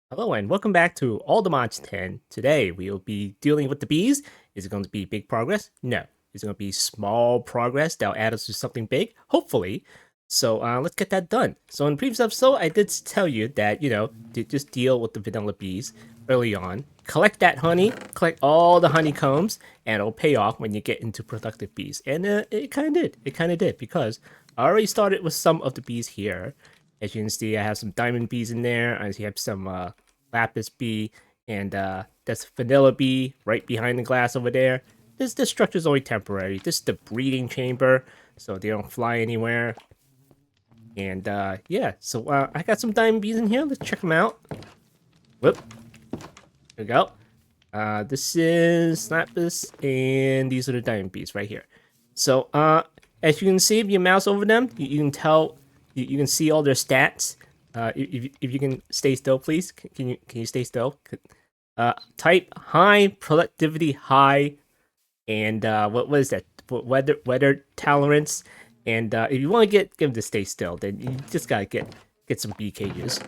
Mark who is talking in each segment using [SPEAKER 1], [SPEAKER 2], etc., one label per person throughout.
[SPEAKER 1] Hello and welcome back to All the Mods 10. Today we will be dealing with the bees. Is it going to be big progress? No. Is it going to be small progress that'll add us to something big? Hopefully. So let's get that done. So in the previous episode, I did tell you that, to just deal with the vanilla bees early on. Collect that honey, collect all the honeycombs, and it'll pay off when you get into productive bees. And it kind of did. It kind of did because I already started with some of the bees here. As you can see, I have some diamond bees in there. I have some lapis bee, and that's vanilla bee right behind the glass over there. This structure is only temporary. This is the breeding chamber, so they don't fly anywhere. And yeah, so I got some diamond bees in here. Let's check them out. Whoop. There we go. This is lapis, and these are the diamond bees right here. So as you can see, if you mouse over them, you can tell, you can see all their stats. If you can stay still, please. Can you stay still? Type high, productivity high, and what is that? Weather tolerance. And if you want to get them to stay still, then you just gotta get some bee cages,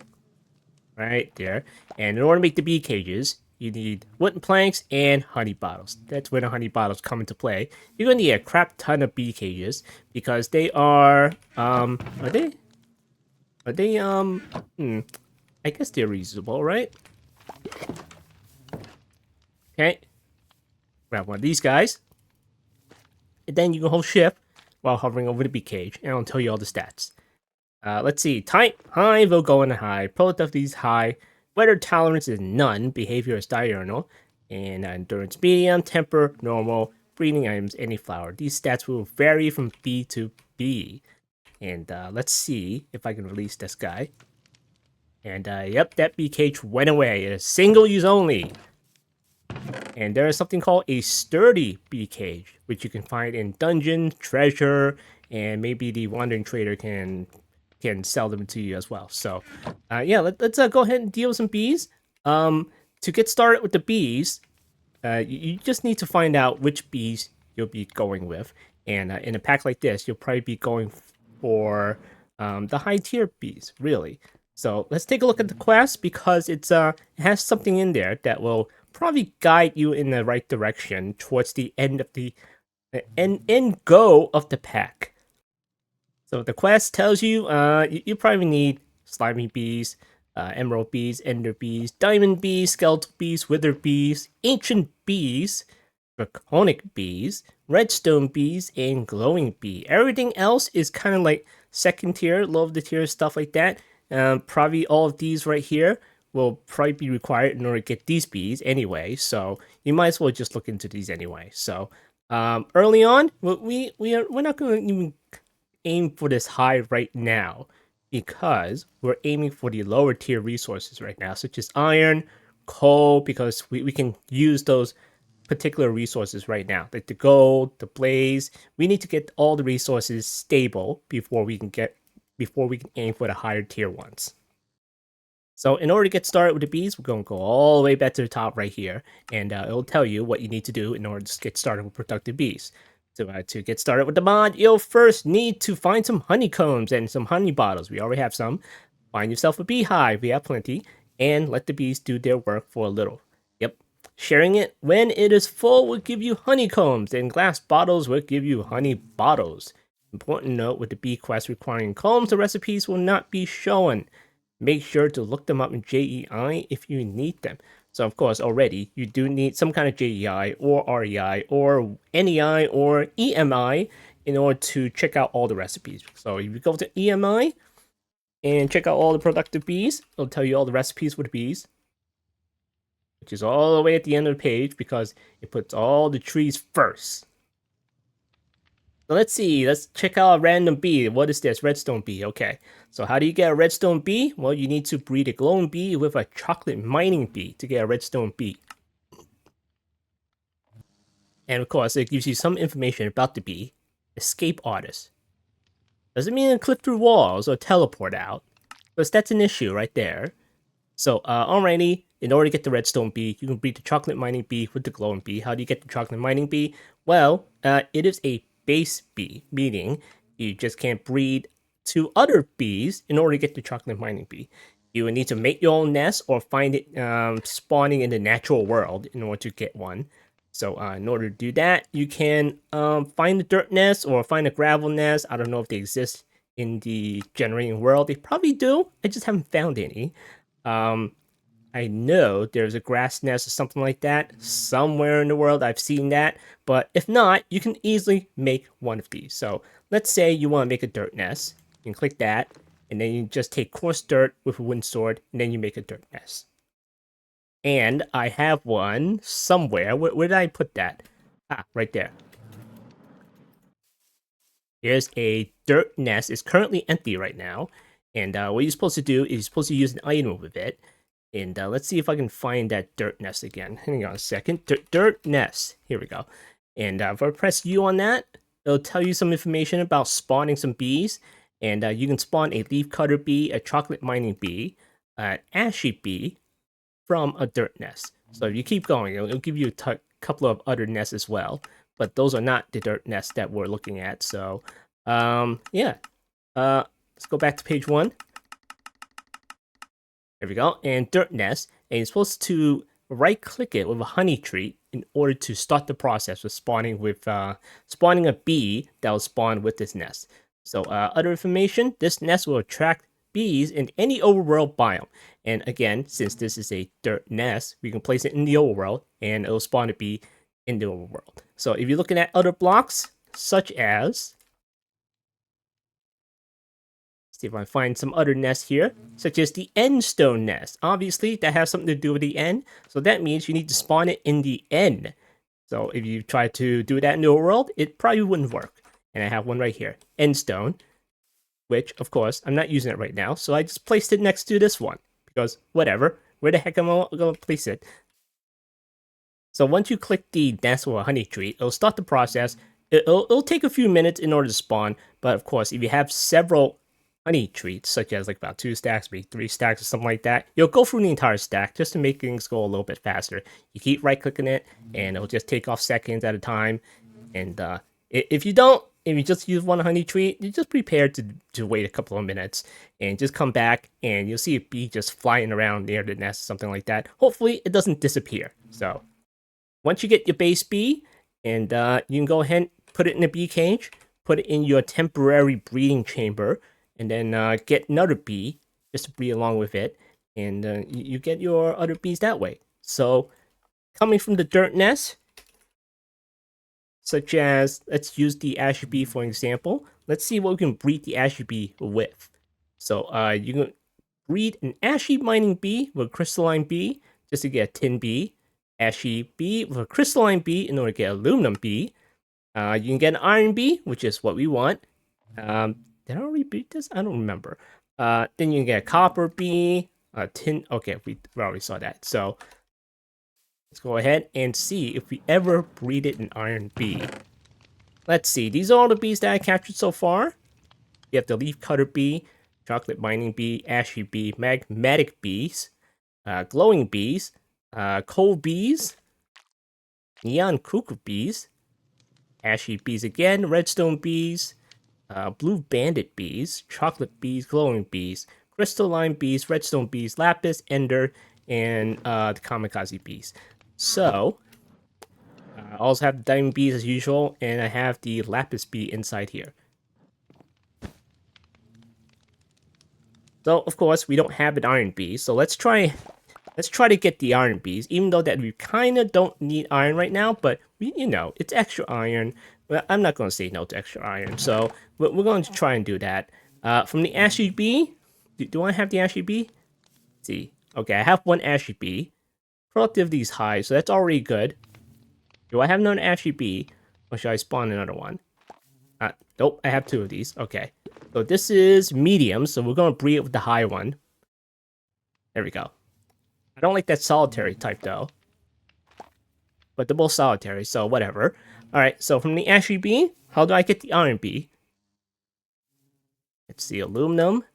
[SPEAKER 1] right there. And in order to make the bee cages, you need wooden planks and honey bottles. That's where the honey bottles come into play. You're gonna need a crap ton of bee cages because they are I guess they're reasonable, right? Okay. Grab one of these guys. And then you can hold shift while hovering over the bee cage, and I'll tell you all the stats. Let's see. Type high will go in high. Productivity is high. Weather tolerance is none. Behavior is diurnal. And endurance medium. Temper normal. Breeding items any flower. These stats will vary from B to B. And let's see if I can release this guy. And yep, that bee cage went away. It is single use only. And there is something called a sturdy bee cage, which you can find in dungeon, treasure, and maybe the wandering trader can sell them to you as well. So yeah, let's go ahead and deal with some bees. To get started with the bees, you just need to find out which bees you'll be going with. And in a pack like this, you'll probably be going for the high tier bees, really. So let's take a look at the quest because it has something in there that will probably guide you in the right direction towards the end of the end goal of the pack. So the quest tells you you probably need slimy bees, emerald bees, ender bees, diamond bees, skeletal bees, wither bees, ancient bees, draconic bees, redstone bees, and glowing bee. Everything else is kind of like second tier, low of the tier, stuff like that. Probably all of these right here will probably be required in order to get these bees anyway. So you might as well just look into these anyway. So early on, we're not going to even aim for this high right now because we're aiming for the lower tier resources right now, such as iron, coal, because we can use those particular resources right now, like the gold, the blaze. We need to get all the resources stable before we can aim for the higher tier ones. So in order to get started with the bees, we're going to go all the way back to the top right here, and it'll tell you what you need to do in order to get started with productive bees. So to get started with the mod, you'll first need to find some honeycombs and some honey bottles. We already have some. Find yourself a beehive. We have plenty. And let the bees do their work for a little. Yep. Sharing it when it is full will give you honeycombs, and glass bottles will give you honey bottles. Important note, with the bee quest requiring combs, the recipes will not be shown. Make sure to look them up in JEI if you need them. So of course, already, you do need some kind of JEI or REI or NEI or EMI in order to check out all the recipes. So if you go to EMI and check out all the productive bees, it'll tell you all the recipes for the bees, which is all the way at the end of the page because it puts all the trees first. So let's see, let's check out a random bee. What is this? Redstone bee. Okay. So how do you get a redstone bee? Well, you need to breed a glowing bee with a chocolate mining bee to get a redstone bee. And of course, it gives you some information about the bee. Escape artist. Doesn't mean it clip through walls or teleport out, because that's an issue right there. So alrighty, in order to get the redstone bee, you can breed the chocolate mining bee with the glowing bee. How do you get the chocolate mining bee? Well, it is a base bee, meaning you just can't breed to other bees in order to get the chocolate mining bee. You would need to make your own nest or find it spawning in the natural world in order to get one. So in order to do that, you can find a dirt nest or find a gravel nest. I don't know if they exist in the generating world. They probably do. I just haven't found any. I know there's a grass nest or something like that somewhere in the world. I've seen that. But if not, you can easily make one of these. So let's say you want to make a dirt nest. You can click that. And then you just take coarse dirt with a wooden sword. And then you make a dirt nest. And I have one somewhere. Where did I put that? Ah, right there. Here's a dirt nest. It's currently empty right now. And what you're supposed to do is you're supposed to use an item with it. And let's see if I can find that dirt nest again. Hang on a second. Dirt nest. Here we go. And if I press U on that, it'll tell you some information about spawning some bees. And you can spawn a leaf cutter bee, a chocolate mining bee, an ashy bee from a dirt nest. So if you keep going, it'll give you a couple of other nests as well. But those are not the dirt nests that we're looking at. So yeah. Let's go back to page 1. There we go. And dirt nest. And you're supposed to right click it with a honey tree in order to start the process of spawning a bee that will spawn with this nest. So other information, this nest will attract bees in any overworld biome. And again, since this is a dirt nest, we can place it in the overworld and it'll spawn a bee in the overworld. So if you're looking at other blocks, such as, see if I find some other nests here, such as the end stone nest. Obviously, that has something to do with the end, so that means you need to spawn it in the end. So if you try to do that in the world, it probably wouldn't work. And I have one right here, end stone, which, of course, I'm not using it right now, so I just placed it next to this one, because whatever, where the heck am I going to place it? So once you click the nest or honey tree, it'll start the process. It'll take a few minutes in order to spawn, but of course, if you have several honey treats, such as like about 2 stacks, maybe 3 stacks or something like that, you'll go through the entire stack just to make things go a little bit faster. You keep right clicking it and it'll just take off seconds at a time. And if you just use one honey treat, you just prepare to wait a couple of minutes and just come back and you'll see a bee just flying around near the nest, something like that. Hopefully it doesn't disappear. So once you get your base bee, and you can go ahead and put it in a bee cage, put it in your temporary breeding chamber, and then get another bee just to breed along with it, and you get your other bees that way. So coming from the dirt nest, such as, let's use the ashy bee for example. Let's see what we can breed the ashy bee with. So you can breed an ashy mining bee with a crystalline bee just to get a tin bee, ashy bee with a crystalline bee in order to get aluminum bee. You can get an iron bee, which is what we want. Did I already beat this? I don't remember. Then you can get a copper bee, a tin. Okay, we already saw that. So let's go ahead and see if we ever breeded an iron bee. Let's see. These are all the bees that I captured so far. You have the leaf cutter bee, chocolate mining bee, ashy bee, magmatic bees, glowing bees, coal bees, neon cuckoo bees, ashy bees again, redstone bees, blue bandit bees, chocolate bees, glowing bees, crystalline bees, redstone bees, lapis, ender, and the kamikaze bees. So I also have the diamond bees as usual, and I have the lapis bee inside here. So of course we don't have an iron bee, so let's try to get the iron bees, even though that we kind of don't need iron right now, but it's extra iron. Well, I'm not going to say no to extra iron, so we're going to try and do that. From the ashy bee, do I have the ashy bee? Let's see. Okay, I have one ashy bee. Productivity is high, so that's already good. Do I have another ashy bee, or should I spawn another one? Nope, I have 2 of these. Okay, so this is medium, so we're going to breed it with the high one. There we go. I don't like that solitary type, though. But they're both solitary, so whatever. Alright, so from the ashy bee, how do I get the iron bee? It's the aluminum.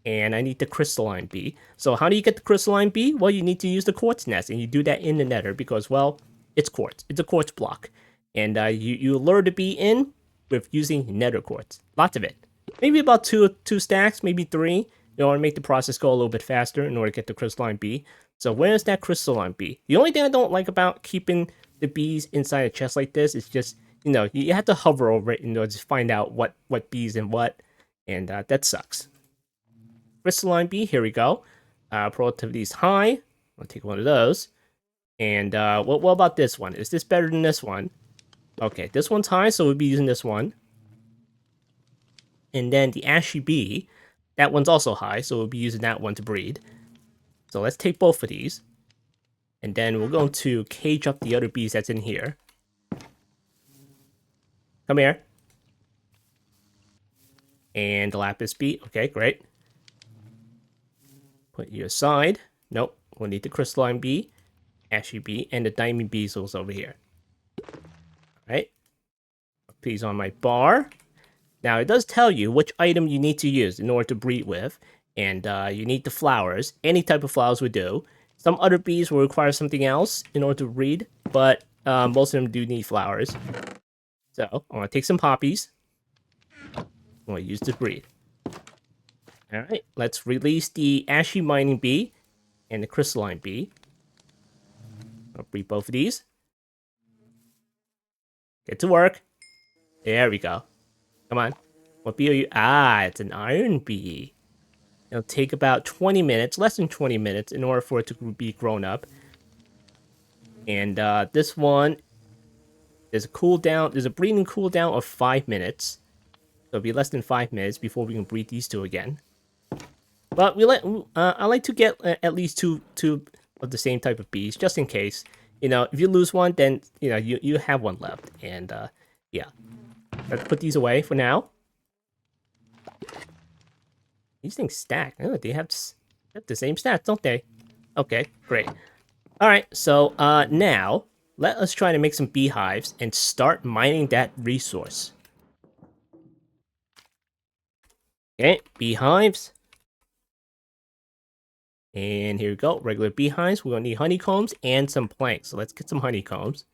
[SPEAKER 1] And I need the crystalline bee. So how do you get the crystalline bee? Well, you need to use the quartz nest, and you do that in the nether because, well, it's quartz. It's a quartz block. And you lure the bee in with using nether quartz. Lots of it. Maybe about two stacks, maybe 3. in order to make the process go a little bit faster in order to get the crystalline bee. So where's that crystalline bee? The only thing I don't like about keeping the bees inside a chest like this is just, you have to hover over it in order to find out what bees and what, and that sucks. Crystalline bee, here we go. Productivity is high. I'll take one of those. And what about this one? Is this better than this one? Okay, this one's high, so we'll be using this one. And then the ashy bee, that one's also high, so we'll be using that one to breed. So let's take both of these. And then we're going to cage up the other bees that's in here. Come here. And the lapis bee. Okay, great. Put you aside. Nope, we'll need the crystalline bee, ashy bee, and the diamond beezels over here. Alright. Put these on my bar. Now, it does tell you which item you need to use in order to breed with. And you need the flowers. Any type of flowers would do. Some other bees will require something else in order to breed, but most of them do need flowers. So, I'm going to take some poppies. I'm going to use to breed. Alright, let's release the ashy mining bee and the crystalline bee. I'll breed both of these. Get to work. There we go. Come on. What bee are you? Ah, it's an iron bee. It'll take about 20 minutes, less than 20 minutes, in order for it to be grown up. And this one, there's a breeding cooldown of 5 minutes. So it'll be less than 5 minutes before we can breed these two again. But I like to get at least two of the same type of bees, just in case. If you lose one, then you have one left. And yeah, let's put these away for now. These things stack. Oh, they have the same stats, don't they? Okay, great. All right, so now let us try to make some beehives and start mining that resource. Okay, beehives. And here we go, regular beehives. We're gonna need honeycombs and some planks. So let's get some honeycombs.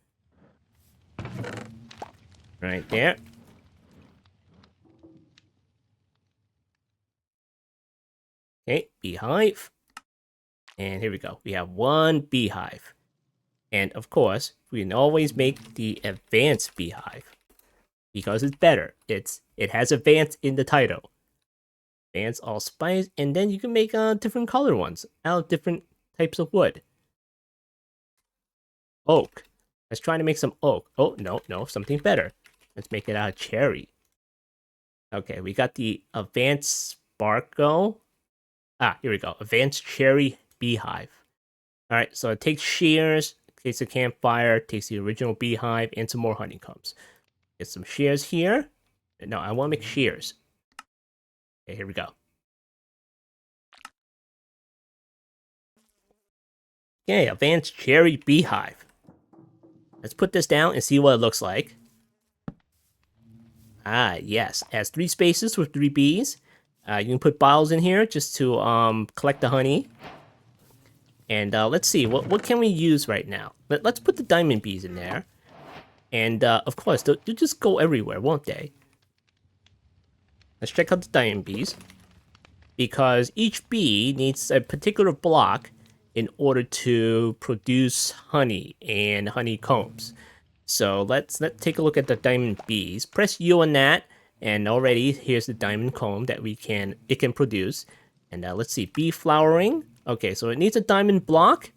[SPEAKER 1] Right there. Okay, beehive. And here we go. We have one beehive. And of course, we can always make the advanced beehive. Because it's better. It has advanced in the title. Advanced allspice, and then you can make different color ones out of different types of wood. Oak. Let's try to make some oak. Oh, no, something better. Let's make it out of cherry. Okay, we got the advanced sparkle. Ah, here we go. Advanced cherry beehive. Alright, so it takes shears, takes a campfire, takes the original beehive, and some more honeycombs. Get some shears here. No, I want to make shears. Okay, here we go. Okay, advanced cherry beehive. Let's put this down and see what it looks like. Ah, yes. It has 3 spaces with 3 bees. You can put bottles in here just to collect the honey. And let's see, what can we use right now? Let's put the diamond bees in there. And of course, they'll just go everywhere, won't they? Let's check out the diamond bees. Because each bee needs a particular block in order to produce honey and honeycombs. So let's take a look at the diamond bees. Press U on that, and already here's the diamond comb that it can produce. And let's see, bee flowering. Okay, so it needs a diamond block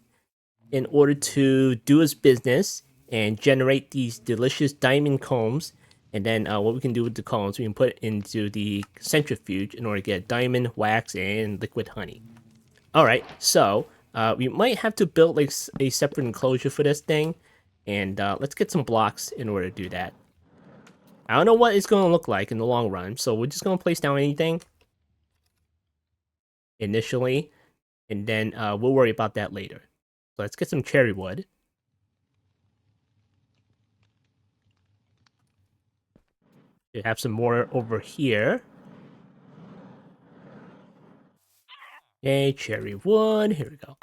[SPEAKER 1] in order to do its business and generate these delicious diamond combs. And then what we can do with the combs, we can put it into the centrifuge in order to get diamond, wax, and liquid honey. Alright, so we might have to build like a separate enclosure for this thing. And let's get some blocks in order to do that. I don't know what it's going to look like in the long run, so we're just going to place down anything initially, and then we'll worry about that later. So let's get some cherry wood. We have some more over here. Okay, cherry wood. Here we go.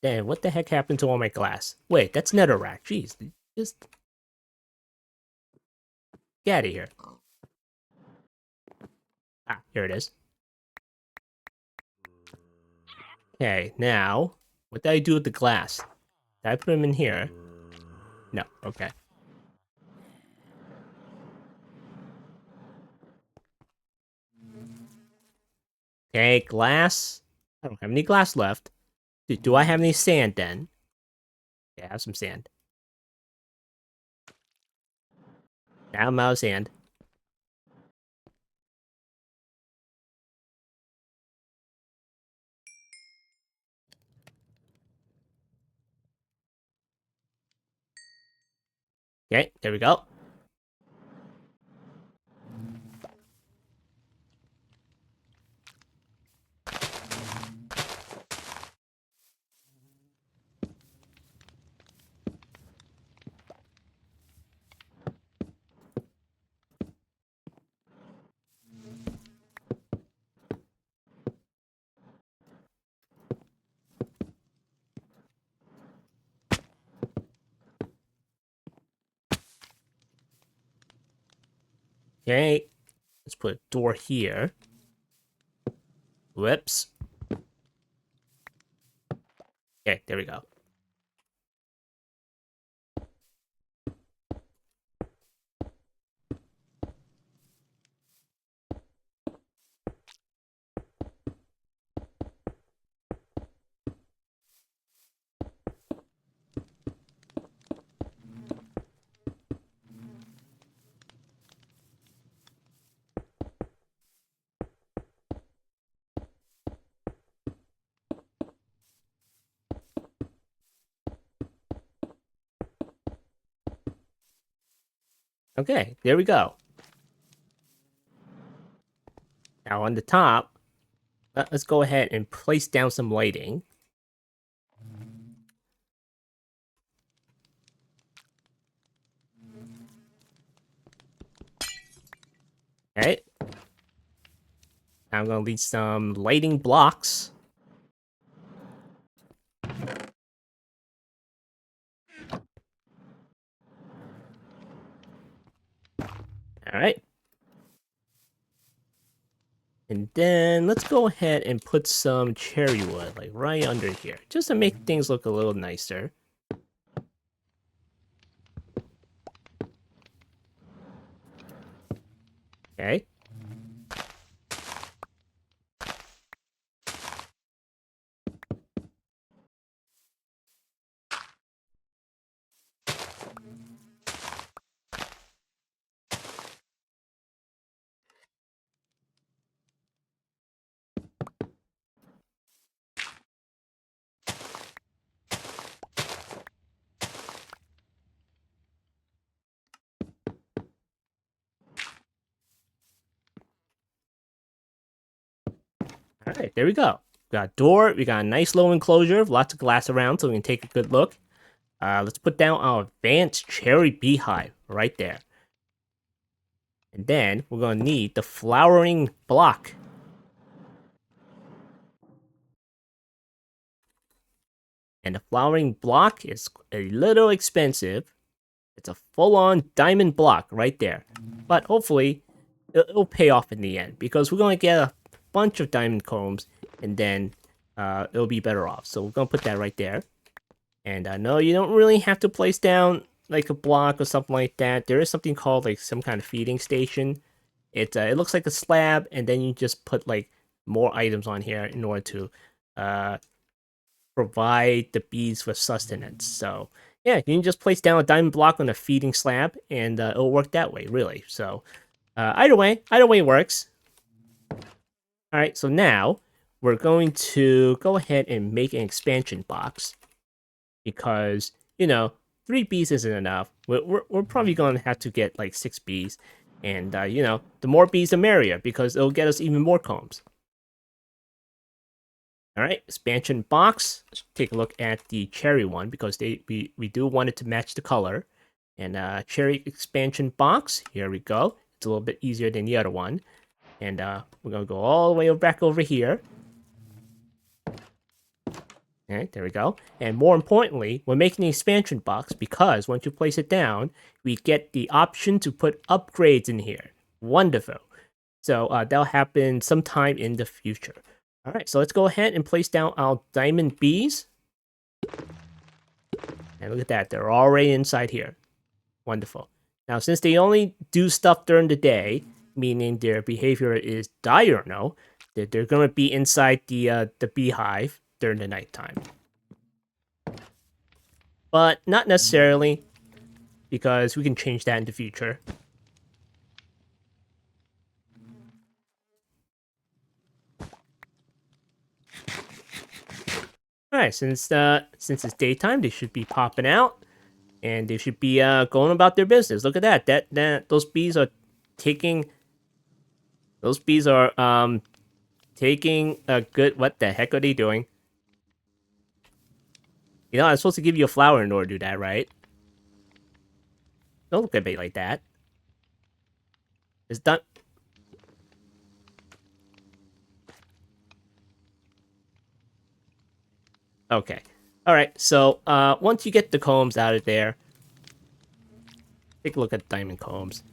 [SPEAKER 1] Then what the heck happened to all my glass? Wait, that's netherrack. Jeez, just get out of here. Ah, here it is. Okay, now, what did I do with the glass? Did I put them in here? No, okay. Okay, glass. I don't have any glass left. Do I have any sand then? Yeah, I have some sand. Now I'm out of sand. Okay, there we go. Okay, let's put a door here. Whoops. Okay, there we go. Okay, there we go. Now on the top, let's go ahead and place down some lighting. Okay. Now I'm gonna leave some lighting blocks. Alright. And then let's go ahead and put some cherry wood, like right under here, just to make things look a little nicer. Okay. Alright, there we go. We got a door, we got a nice low enclosure, lots of glass around so we can take a good look. Let's put down our advanced cherry beehive right there. And then we're gonna need the flowering block. And the flowering block is a little expensive. It's a full-on diamond block right there. But hopefully, it'll pay off in the end, because we're going to get a bunch of diamond combs, and then it'll be better off. So we're going to put that right there. And no, you don't really have to place down like a block or something like that. There is something called like some kind of feeding station. It looks like a slab, and then you just put like more items on here in order to provide the bees with sustenance. So yeah, you can just place down a diamond block on a feeding slab, and it'll work that way, really. So either way works. All right, so now we're going to go ahead and make an expansion box, because, you know, 3 bees isn't enough. We're probably going to have to get like 6 bees, and you know, the more bees the merrier, because it'll get us even more combs. All right, expansion box. Let's take a look at the cherry one, because we do want it to match the color. And cherry expansion box. Here we go. It's a little bit easier than the other one. And we're gonna go all the way back over here. All right, there we go. And more importantly, we're making the expansion box because once you place it down, we get the option to put upgrades in here. Wonderful. So that'll happen sometime in the future. All right, so let's go ahead and place down our diamond bees. And look at that, they're already inside here. Wonderful. Now, since they only do stuff during the day, meaning their behavior is diurnal, they're going to be inside the beehive during the nighttime. But not necessarily, because we can change that in the future. Alright, since it's daytime, they should be popping out, and they should be going about their business. Look at that. Those bees are taking. Those bees are taking a good. What the heck are they doing? You know, I'm supposed to give you a flower in order to do that, right? Don't look at me like that. It's done. Okay. Alright, so once you get the combs out of there, take a look at the diamond combs.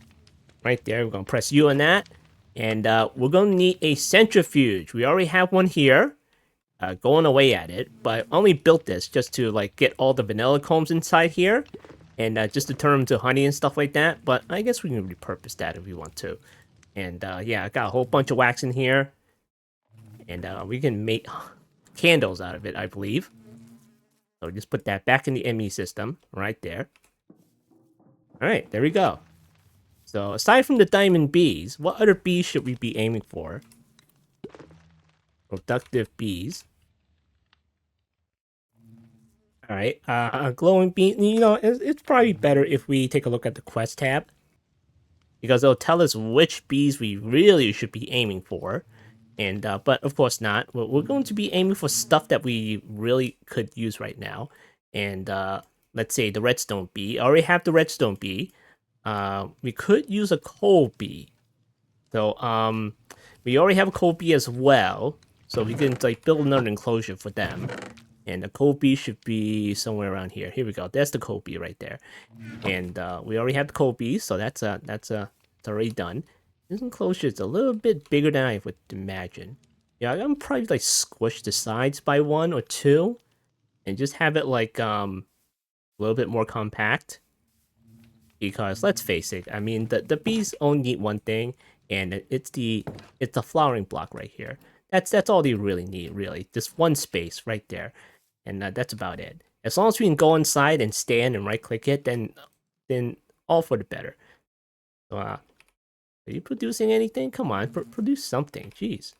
[SPEAKER 1] Right there, we're going to press U on that. And we're going to need a centrifuge. We already have one here, going away at it. But I only built this just to like get all the vanilla combs inside here. And just to turn them into honey and stuff like that. But I guess we can repurpose that if we want to. And yeah, I got a whole bunch of wax in here. And we can make candles out of it, I believe. So just put that back in the ME system, right there. Alright, there we go. So aside from the diamond bees, what other bees should we be aiming for? Productive bees. Alright, glowing bee, you know, it's probably better if we take a look at the quest tab. Because it'll tell us which bees we really should be aiming for. And, but of course not. We're going to be aiming for stuff that we really could use right now. And, let's say the redstone bee. I already have the redstone bee. We could use a coal bee. So, we already have a coal bee as well. So we can, like, build another enclosure for them. And the coal bee should be somewhere around here. Here we go. That's the coal bee right there. And, we already have the coal bee, so it's already done. This enclosure is a little bit bigger than I would imagine. Yeah, I'm probably like squish the sides by 1 or 2, and just have it like a little bit more compact. Because let's face it, I mean the bees only need one thing, and it's the flowering block right here. That's all they really need, really. Just one space right there, and that's about it. As long as we can go inside and stand and right click it, then all for the better. So are you producing anything? Come on, produce something. Jeez.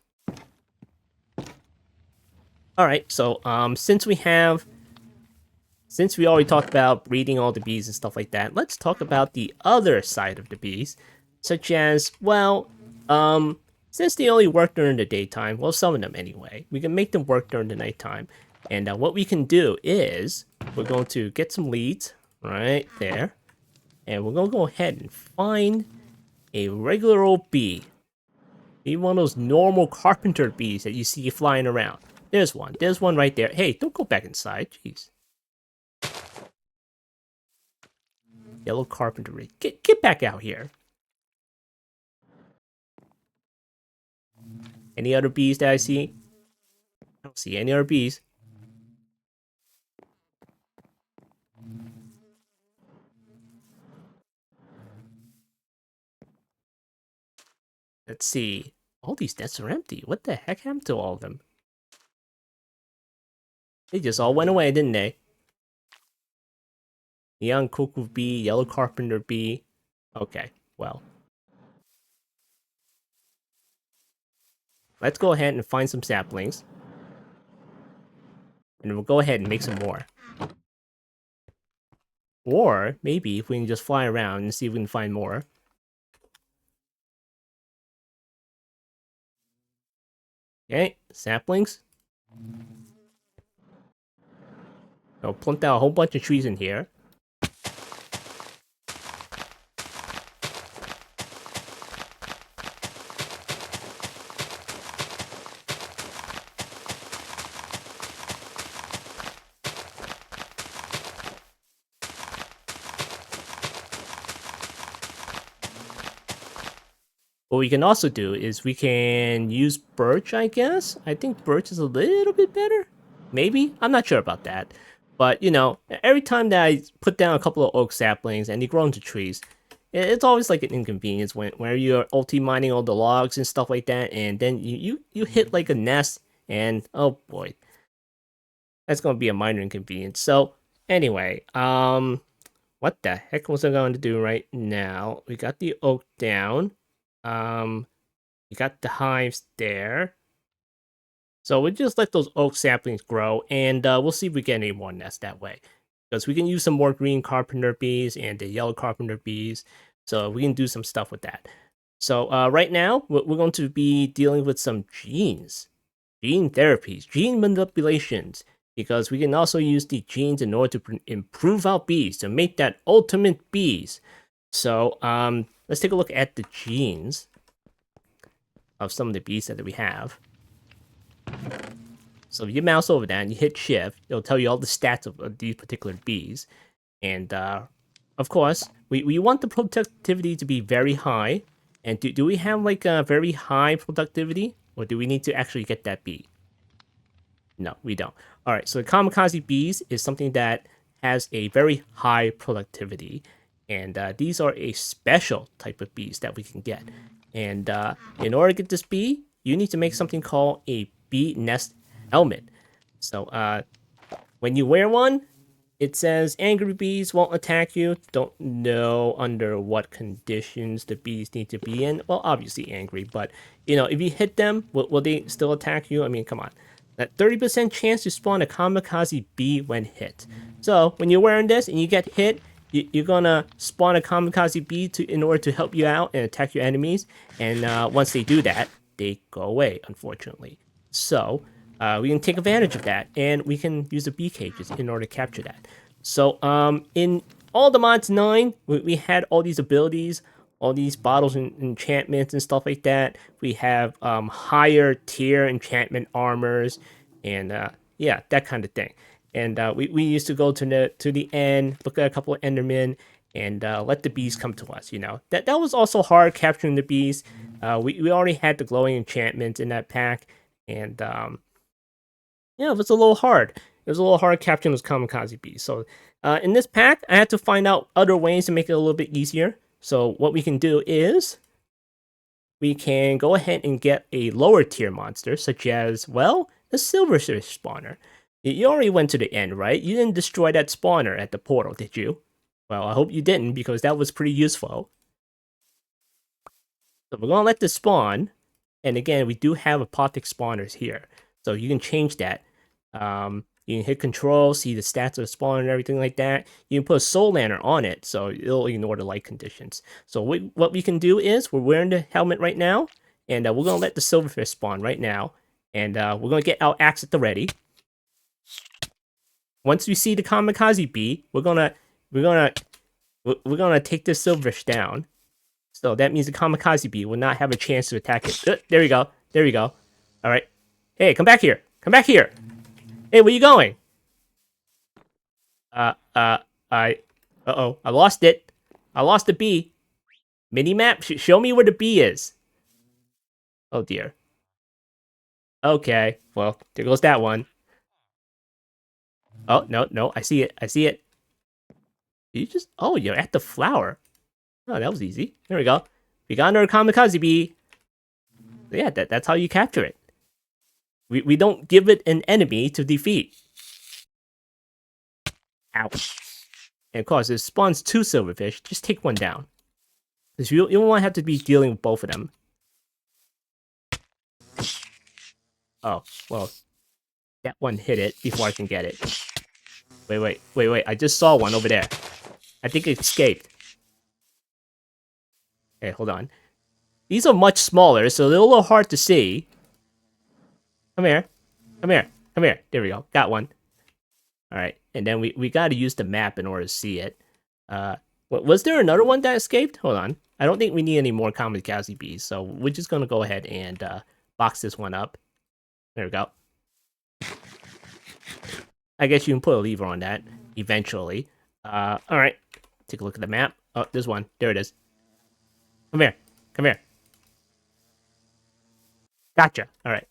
[SPEAKER 1] Alright, so since we already talked about breeding all the bees and stuff like that, let's talk about the other side of the bees. Such as, well, since they only work during the daytime, well, some of them anyway, we can make them work during the nighttime. And what we can do is, we're going to get some leads, right there. And we're going to go ahead and find a regular old bee. Be one of those normal carpenter bees that you see flying around. There's one. There's one right there. Hey, don't go back inside. Jeez. Yellow carpenter bee. Get back out here. Any other bees that I see? I don't see any other bees. Let's see. All these nests are empty. What the heck happened to all of them? They just all went away, didn't they? Neon cuckoo bee, yellow carpenter bee. Okay, well. Let's go ahead and find some saplings. And we'll go ahead and make some more. Or, maybe, if we can just fly around and see if we can find more. Okay, saplings. I'll plant out a whole bunch of trees in here. what we can also do is we can use birch, I guess. I think birch is a little bit better. Maybe? I'm not sure about that. But, you know, every time that I put down a couple of oak saplings and they grow into trees, it's always like an inconvenience where you're ulti-mining all the logs and stuff like that, and then you hit like a nest, and oh boy, that's going to be a minor inconvenience. So, anyway, what the heck was I going to do right now? We got the oak down. We got the hives there. So we'll just let those oak saplings grow, and we'll see if we get any more nests that way. Because we can use some more green carpenter bees and the yellow carpenter bees, so we can do some stuff with that. So right now, we're going to be dealing with some genes, gene therapies, gene manipulations, because we can also use the genes in order to improve our bees, to make that ultimate bees. So let's take a look at the genes of some of the bees that we have. So if you mouse over that and you hit shift, it'll tell you all the stats of these particular bees. And of course, we want the productivity to be very high. And do we have like a very high productivity? Or do we need to actually get that bee? No, we don't. Alright, so the kamikaze bees is something that has a very high productivity. And these are a special type of bees that we can get. And in order to get this bee, you need to make something called a bee nest helmet. So when you wear one, it says angry bees won't attack you. Don't know under what conditions the bees need to be in. Well, obviously angry, but you know, if you hit them, will they still attack you? I mean, come on. That 30% chance to spawn a kamikaze bee when hit. So when you're wearing this and you get hit, you're gonna spawn a kamikaze bee in order to help you out and attack your enemies. And once they do that, they go away, unfortunately. So we can take advantage of that, and we can use the bee cages in order to capture that. So in all the mods 9, we had all these abilities, all these bottles and enchantments and stuff like that. We have higher tier enchantment armors, and yeah, that kind of thing. And we used to go to the end, look at a couple of endermen, and let the bees come to us. You know, that was also hard capturing the bees. We already had the glowing enchantments in that pack, and yeah, it was a little hard. It was a little hard capturing those kamikaze bees. So in this pack, I had to find out other ways to make it a little bit easier. So what we can do is we can go ahead and get a lower tier monster, such as, well, the silverfish spawner. You already went to the end, right? You didn't destroy that spawner at the portal, did you? Well, I hope you didn't, because that was pretty useful. So we're going to let this spawn. And again, we do have apothic spawners here. So you can change that. You can hit control, see the stats of the spawn and everything like that. You can put a soul lantern on it, so it'll ignore the light conditions. So what we can do is, we're wearing the helmet right now, and we're going to let the silverfish spawn right now. And we're going to get our axe at the ready. Once we see the kamikaze bee, we're gonna take this silverfish down. So that means the kamikaze bee will not have a chance to attack it. There we go. There we go. All right. Hey, come back here. Come back here. Hey, where you going? Uh-oh. I lost it. I lost the bee. Minimap? Show me where the bee is. Oh, dear. Okay. Well, there goes that one. Oh, no. I see it. I see it. You just... Oh, you're at the flower. Oh, that was easy. There we go. We got another kamikaze bee. Yeah, that's how you capture it. We don't give it an enemy to defeat. Ouch. And of course, it spawns 2 silverfish. Just take one down. Because you don't want to have to be dealing with both of them. Oh, well. That one hit it before I can get it. Wait. I just saw one over there. I think it escaped. Okay, hold on. These are much smaller, so they're a little hard to see. Come here. There we go. Got one. Alright, and then we gotta use the map in order to see it. Was there another one that escaped? Hold on. I don't think we need any more kamikaze bees, so we're just gonna go ahead and box this one up. There we go. I guess you can put a lever on that eventually. Alright. Take a look at the map. Oh, there's one. There it is. Come here. Gotcha. All right.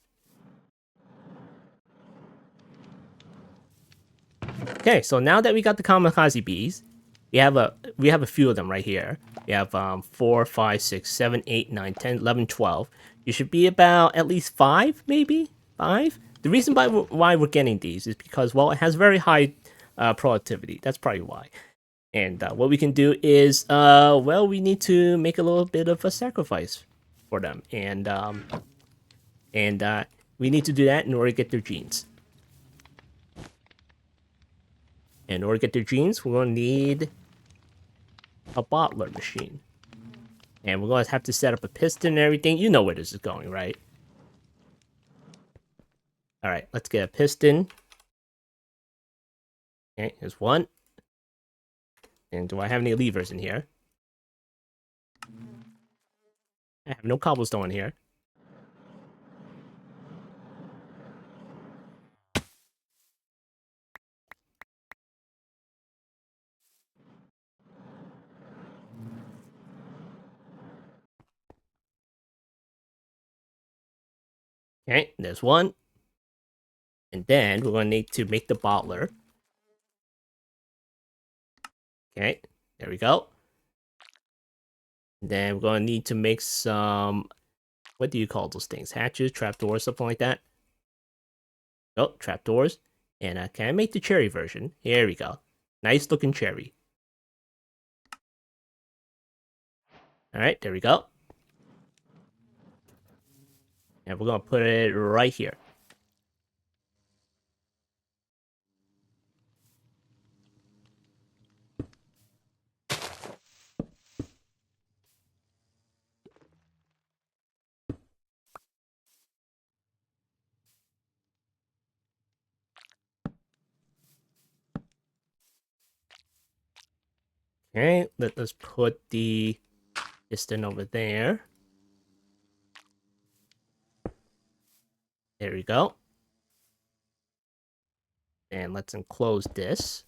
[SPEAKER 1] Okay, so now that we got the kamikaze bees, we have a few of them right here. We have 4, 5, 6, 7, 8, 9, 10, 11, 12. You should be about at least 5, maybe 5. The reason why we're getting these is because, well, it has very high productivity. That's probably why. And what we can do is, well, we need to make a little bit of a sacrifice for them, and we need to do that in order to get their genes. In order to get their genes, we're going to need a bottler machine. And we're going to have to set up a piston and everything. You know where this is going, right? Alright, let's get a piston. Okay, here's one. And do I have any levers in here? I have no cobblestone here. Okay, there's one. And then we're going to need to make the bottler. Okay, there we go. And then we're going to need to make some... What do you call those things? Hatches, trapdoors, something like that? Oh, trapdoors. And can I make the cherry version? Here we go. Nice looking cherry. Alright, there we go. And we're going to put it right here. Okay, let's put the piston over there. There we go. And let's enclose this.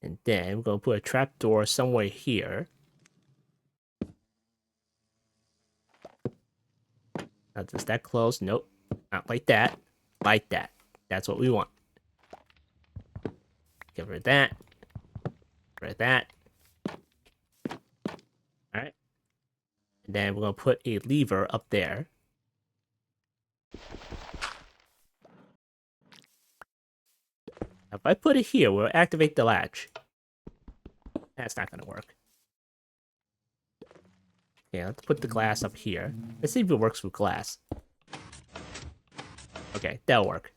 [SPEAKER 1] And then we're going to put a trapdoor somewhere here. Now, does that close? Nope. Not like that. Like that. That's what we want. Get rid of that. Get rid of that. Alright. And then we're going to put a lever up there. If I put it here, we'll activate the latch. That's not going to work. Okay, let's put the glass up here. Let's see if it works with glass. Okay, that'll work.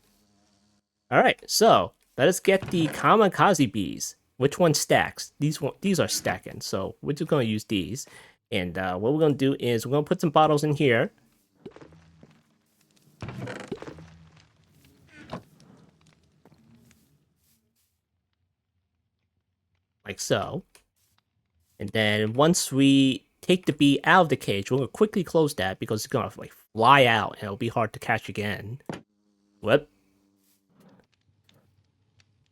[SPEAKER 1] Alright, so let us get the kamikaze bees. Which one stacks? These are stacking, so we're just going to use these. And what we're going to do is we're going to put some bottles in here. Like so. And then once we take the bee out of the cage, we're going to quickly close that because it's going to like fly out and it'll be hard to catch again. Whoop.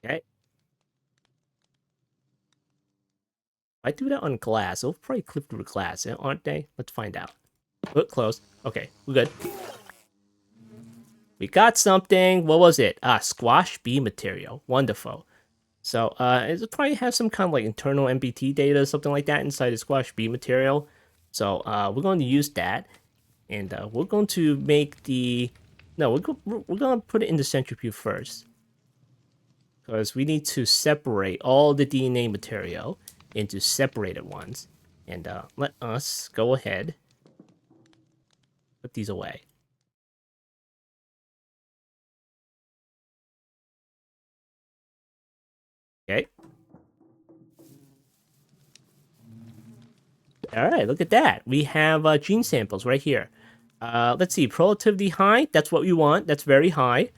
[SPEAKER 1] Okay. If I do that on glass, it'll probably clip through the glass, aren't they? Let's find out. Oh, close. Okay, we're good. We got something. What was it? Squash bee material. Wonderful. So, it probably has some kind of like internal MBT data, something like that inside the squash bee material. So, we're going to use that. And we're going to make the... No, we're going to put it in the centrifuge first. Because we need to separate all the DNA material into separated ones. And let us go ahead. Put these away. Okay. Alright, look at that. We have gene samples right here. Let's see, productivity high, that's what we want. That's very high.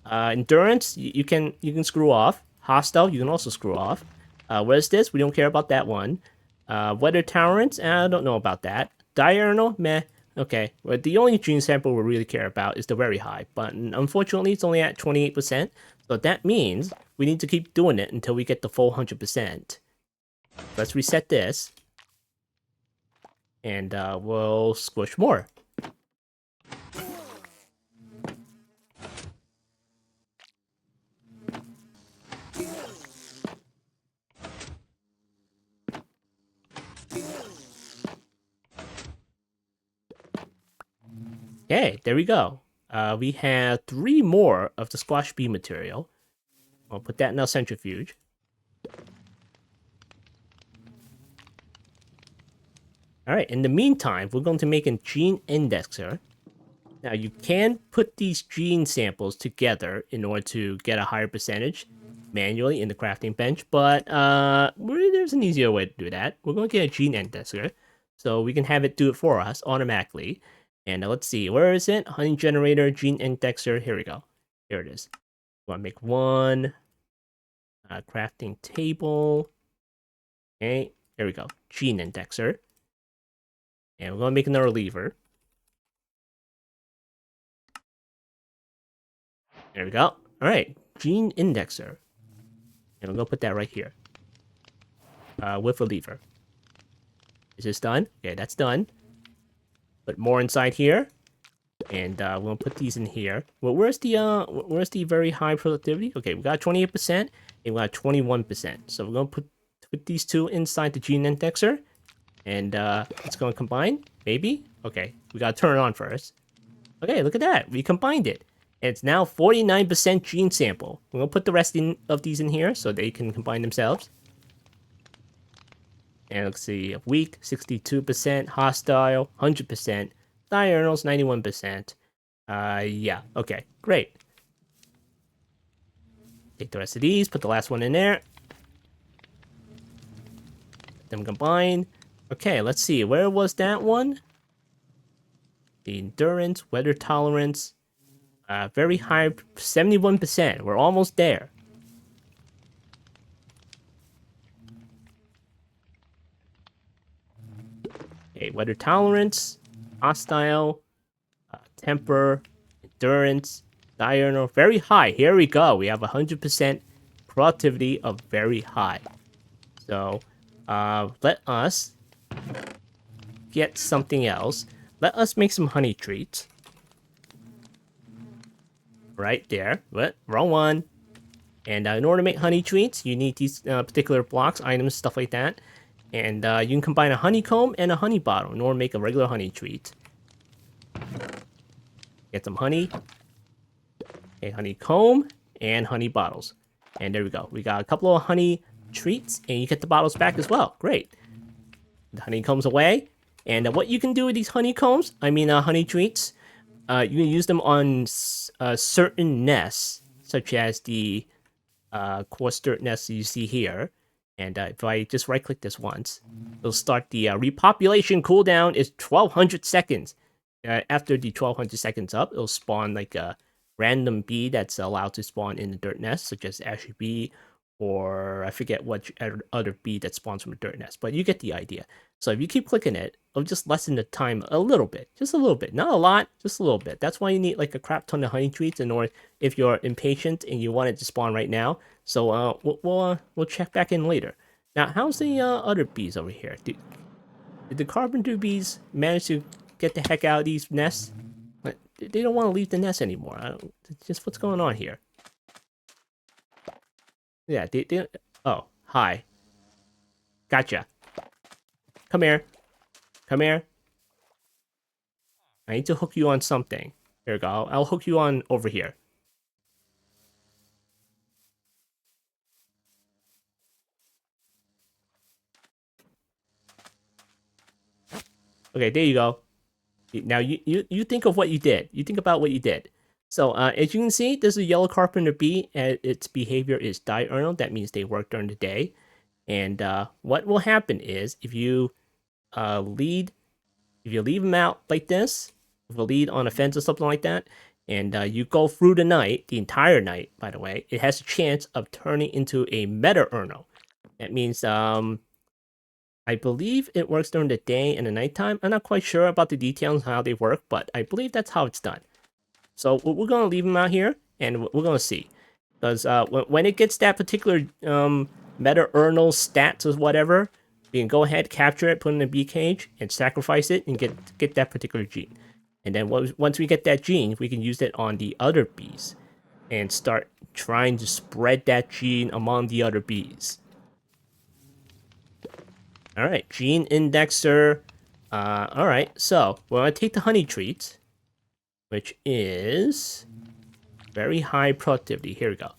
[SPEAKER 1] Endurance, you can screw off. Hostile, you can also screw off. What is this? We don't care about that one. Weather tolerance, I don't know about that. Diurnal, meh. Okay, well, the only gene sample we really care about is the very high, but unfortunately it's only at 28%, so that means we need to keep doing it until we get the full 100%. Let's reset this. and we'll squish more. Okay, there we go. We have 3 more of the squash bee material. I'll put that in our centrifuge. Alright, in the meantime, we're going to make a gene indexer. Now, you can put these gene samples together in order to get a higher percentage manually in the crafting bench, but there's an easier way to do that. We're going to get a gene indexer, so we can have it do it for us automatically. And let's see, where is it? Honey generator, gene indexer. Here we go. Here it is. We want to make one crafting table. Okay, there we go. Gene indexer. And we're going to make another lever. There we go. All right, gene indexer. And we're going to put that right here. With a lever. Is this done? Okay, that's done. Put more inside here. And we're going to put these in here. Well, where's the very high productivity? Okay, we got 28% and we got 21%. So we're going to put these two inside the gene indexer. And it's going to combine, maybe? Okay, we got to turn it on first. Okay, look at that. We combined it. And it's now 49% gene sample. We're going to put the rest of these in here so they can combine themselves. And let's see, weak, 62%, hostile, 100%, diurnals, 91%. Yeah, okay, great. Take the rest of these, put the last one in there. Let them combine. Okay, let's see, where was that one? The endurance, weather tolerance, very high, 71%. We're almost there. Okay, weather tolerance, hostile, temper, endurance, diurnal, very high. Here we go. We have 100% productivity of very high. So, let us get something else. Let us make some honey treats. Right there. What? Wrong one. And in order to make honey treats, you need these particular blocks, items, stuff like that. And you can combine a honeycomb and a honey bottle in order to make a regular honey treat. Get some honey, a honeycomb, and honey bottles. And there we go. We got a couple of honey treats, and you get the bottles back as well. Great. The honeycombs away. And what you can do with these honeycombs, honey treats, you can use them on certain nests, such as the coarse dirt nests you see here. And if I just right-click this once, it'll start the repopulation cooldown is 1200 seconds. After the 1200 seconds up, it'll spawn like a random bee that's allowed to spawn in the dirt nest, such as ashy bee, or I forget what other bee that spawns from a dirt nest, but you get the idea. So if you keep clicking it, it'll just lessen the time a little bit, just a little bit, not a lot, just a little bit. That's why you need like a crap ton of honey treats in order if you're impatient and you want it to spawn right now. So we'll check back in later. Now, how's the other bees over here? Did the carpenter bees manage to get the heck out of these nests? They don't want to leave the nest anymore. Just what's going on here? Yeah, oh, hi. Gotcha. Come here. Come here. I need to hook you on something. There we go. I'll hook you on over here. Okay, there you go. Now you think of what you did. You think about what you did. So as you can see, this is a yellow carpenter bee, and its behavior is diurnal. That means they work during the day. And what will happen is if you leave them out like this, with a lead on a fence or something like that, and you go through the night, the entire night, by the way, it has a chance of turning into a meta-urnal. That means I believe it works during the day and the nighttime. I'm not quite sure about the details how they work, but I believe that's how it's done. So we're going to leave them out here, and we're going to see. Because when it gets that particular meta-urnal stats or whatever, We can go ahead, capture it, put it in a bee cage, and sacrifice it and get that particular gene. And then once we get that gene, we can use it on the other bees and start trying to spread that gene among the other bees. All right, gene indexer. All right, so we're gonna take the honey treat, which is very high productivity. Here we go.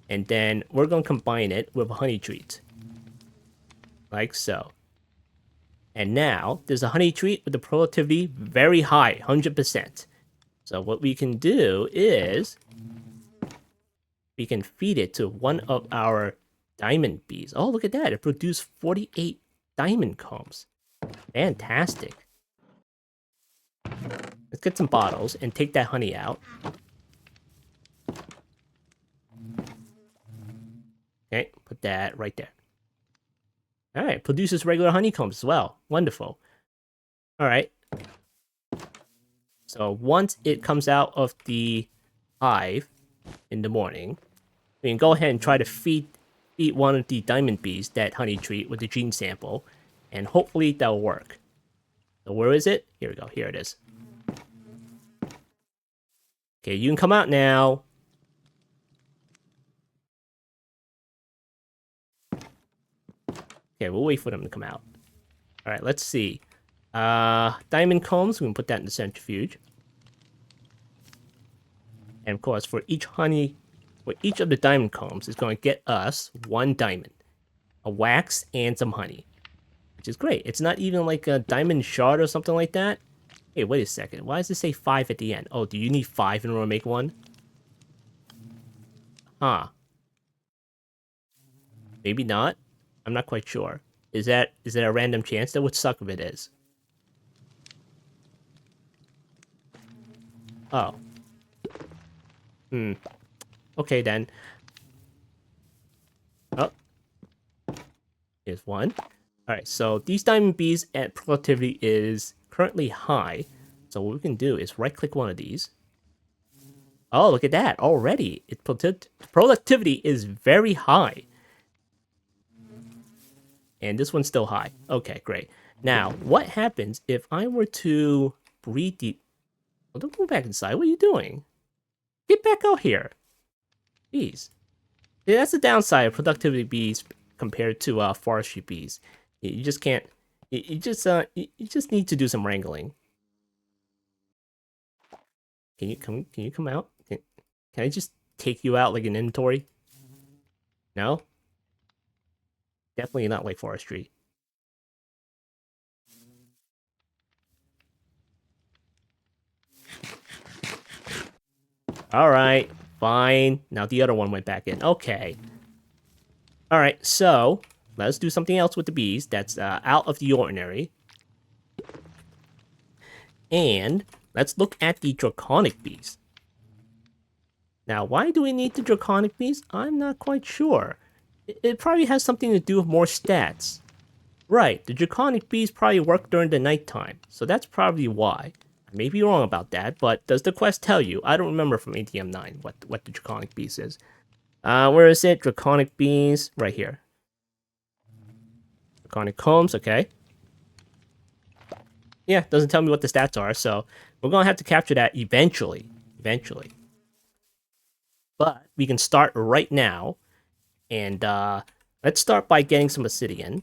[SPEAKER 1] And then we're gonna combine it with a honey treat, like so. And now there's a honey treat with the productivity very high, 100%. So what we can do is we can feed it to one of our diamond bees. Oh, look at that. It produced 48 diamond combs. Fantastic. Let's get some bottles and take that honey out. Okay, put that right there. All right, produces regular honeycombs as well. Wonderful. All right. So once it comes out of the hive in the morning, we can go ahead and try to feed one of the diamond bees that honey treat with the gene sample, and hopefully that'll work. So where is it? Here we go. Here it is. Okay, you can come out now. Okay, we'll wait for them to come out. All right, let's see. Diamond combs, we can put that in the centrifuge. And of course, for each of the diamond combs is going to get us 1 diamond, a wax, and some honey, which is great. It's not even like a diamond shard or something like that. Hey, wait a second. Why does it say 5 at the end? Oh, do you need 5 in order to make one? Huh. Maybe not. I'm not quite sure. Is that a random chance? That would suck if it is. Oh. Okay, then. Oh. Here's one. Alright, so these diamond bees at productivity is currently high. So what we can do is right-click one of these. Oh, look at that. Already. Its productivity is very high. And this one's still high. Okay, great. Now, what happens if I were to breed the... Oh, don't go back inside. What are you doing? Get back out here. Jeez. Yeah, that's the downside of productivity bees compared to forestry bees. You just can't... You just need to do some wrangling. Can you come out? Can I just take you out like an inventory? No? Definitely not like forestry. Alright, fine. Now the other one went back in. Okay. Alright, so let's do something else with the bees that's out of the ordinary. And let's look at the draconic bees. Now, why do we need the draconic bees? I'm not quite sure. It probably has something to do with more stats. Right, the draconic bees probably work during the nighttime, so that's probably why. I may be wrong about that, but does the quest tell you? I don't remember from ATM 9 what the draconic bees is. Where is it? Draconic bees, right here. Draconic combs, okay. Yeah, doesn't tell me what the stats are, so we're gonna have to capture that eventually. Eventually. But we can start right now, and let's start by getting some obsidian.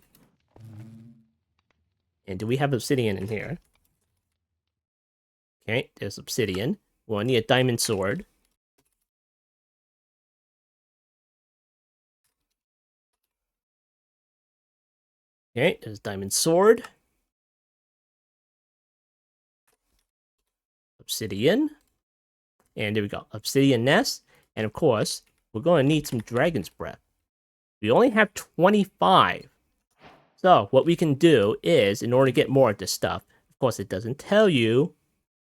[SPEAKER 1] And do we have obsidian in here? Okay, there's obsidian. We'll need a diamond sword. Okay, there's diamond sword. Obsidian. And there we go. Obsidian nest. And of course, we're going to need some dragon's breath. We only have 25. So what we can do is, in order to get more of this stuff, of course it doesn't tell you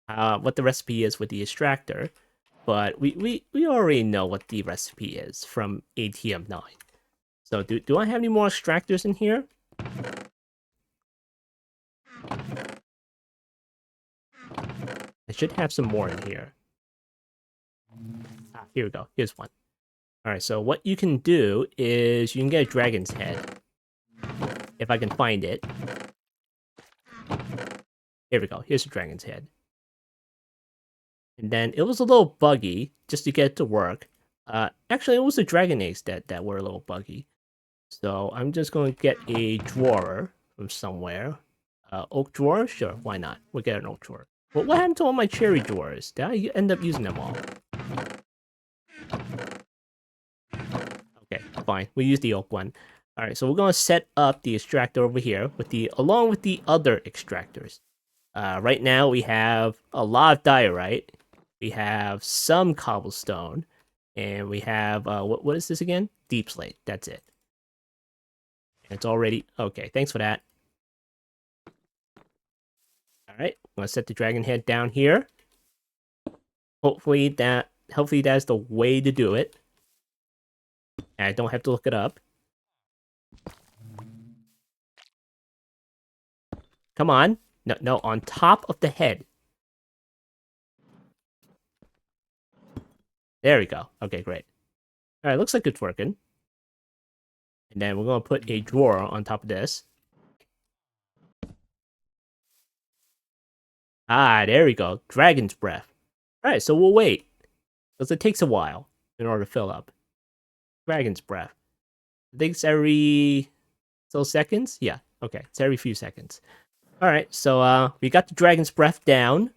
[SPEAKER 1] what the recipe is with the extractor, but we already know what the recipe is from ATM 9. So do I have any more extractors in here? I should have some more in here. Ah, here we go. Here's one. Alright, so what you can do is you can get a dragon's head. if I can find it. Here we go. Here's the dragon's head. And then it was a little buggy just to get it to work. Actually, it was the dragon eggs that were a little buggy. So I'm just going to get a drawer from somewhere. Oak drawer? Sure, why not? We'll get an oak drawer. Well, what happened to all my cherry drawers? Did I end up using them all? Okay, fine. We use the oak one. Alright, so we're going to set up the extractor over here along with the other extractors. Right now we have a lot of diorite. We have some cobblestone. And we have, what is this again? Deep slate. That's it. It's already... Okay, thanks for that. Alright, I'm going to set the dragon head down here. Hopefully that's the way to do it. And I don't have to look it up. Come on. No, on top of the head. There we go. Okay, great. Alright, looks like it's working. And then we're going to put a drawer on top of this. Ah, there we go. Dragon's breath. Alright, so we'll wait. Because it takes a while in order to fill up. Dragon's breath. I think it's every... seconds? Yeah, okay. It's every few seconds. Alright, so we got the dragon's breath down.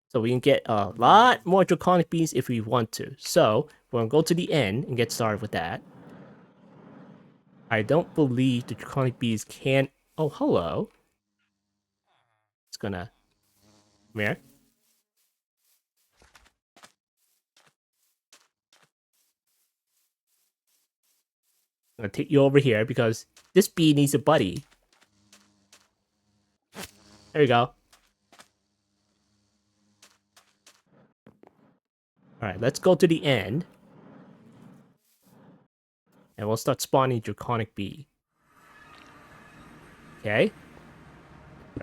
[SPEAKER 1] So we can get a lot more draconic bees if we want to. So, we're going to go to the end and get started with that. I don't believe the draconic bees can... Oh, hello. It's gonna... Come here. I'm gonna take you over here because this bee needs a buddy. There you go. Alright, let's go to the end. And we'll start spawning draconic bee. Okay.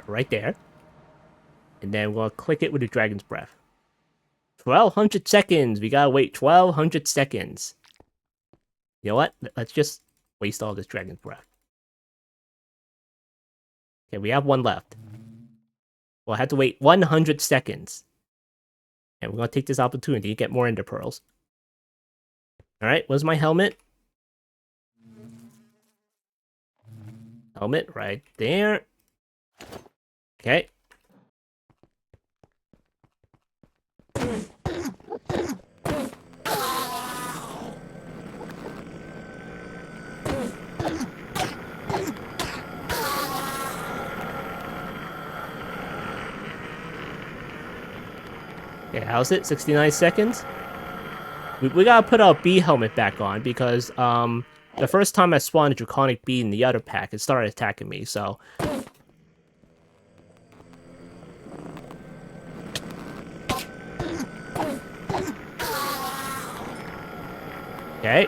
[SPEAKER 1] Right there. And then we'll click it with the dragon's breath. 1200 seconds! We gotta wait 1200 seconds. You know what? Let's just waste all this dragon's breath. Okay, we have one left. We'll have to wait 100 seconds. And we're gonna take this opportunity to get more ender pearls. Alright, where's my helmet? Helmet right there. Okay. Okay, how's it? 69 seconds? We gotta put our bee helmet back on because, the first time I spawned a draconic bee in the other pack, it started attacking me, so... Okay.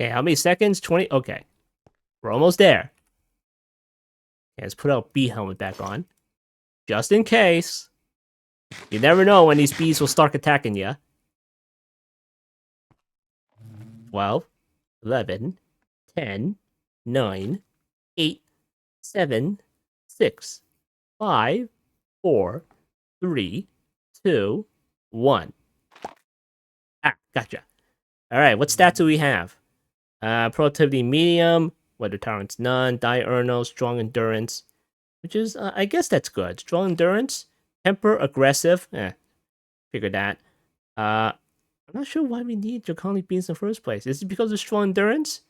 [SPEAKER 1] Okay, how many seconds? 20? Okay. We're almost there. Okay, let's put our bee helmet back on. Just in case. You never know when these bees will start attacking you. 12, 11, 10, 9, 8, 7, 6, 5, 4, 3, 2, 1. Ah, gotcha. Alright, what stats do we have? Productivity medium, weather tolerance none, diurnal, strong endurance, which is, I guess that's good. Strong endurance, temper, aggressive, figure that. I'm not sure why we need draconic bees in the first place. Is it because of strong endurance?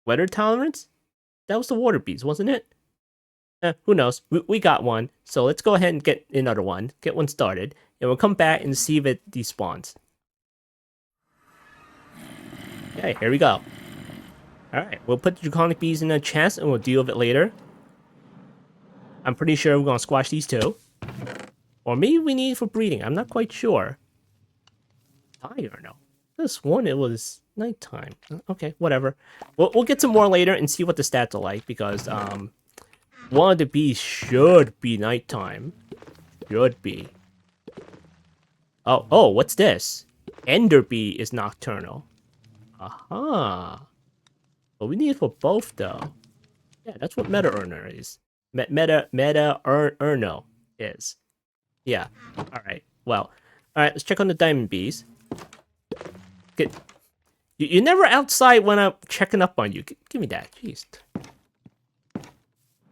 [SPEAKER 1] Weather tolerance? That was the water bees, wasn't it? Who knows? We got one, so let's go ahead and get another one, get one started, and we'll come back and see if it despawns. Okay, here we go. Alright, we'll put the draconic bees in a chest and we'll deal with it later. I'm pretty sure we're gonna squash these two. Or maybe we need it for breeding, I'm not quite sure. I don't know. This one, it was nighttime. Okay, whatever. We'll get some more later and see what the stats are like because one of the bees should be nighttime. Should be. Oh, what's this? Ender bee is nocturnal. Aha. But we need it for both though. Yeah, that's what meta earner is. Earno is. Yeah. All right. Well. All right. Let's check on the diamond bees. Get. You're never outside when I'm checking up on you. Give me that. Jeez.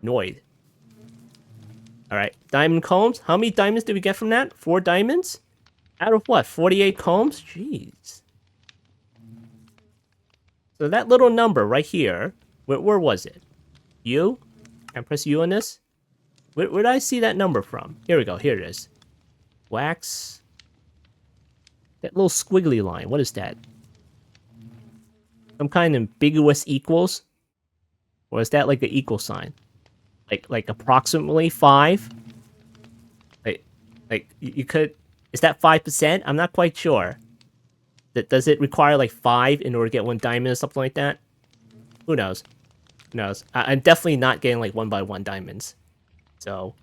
[SPEAKER 1] Annoyed. All right. Diamond combs. How many diamonds did we get from that? 4 diamonds? Out of what? 48 combs? Jeez. So that little number right here. Where was it? U? Can I press U on this? Where did I see that number from? Here we go. Here it is. Wax. That little squiggly line. What is that? Some kind of ambiguous equals? Or is that like an equal sign? Like approximately 5? Like you could... Is that 5%? I'm not quite sure. Does it require like 5 in order to get 1 diamond or something like that? Who knows? Who knows? I'm definitely not getting like 1 by 1 diamonds. So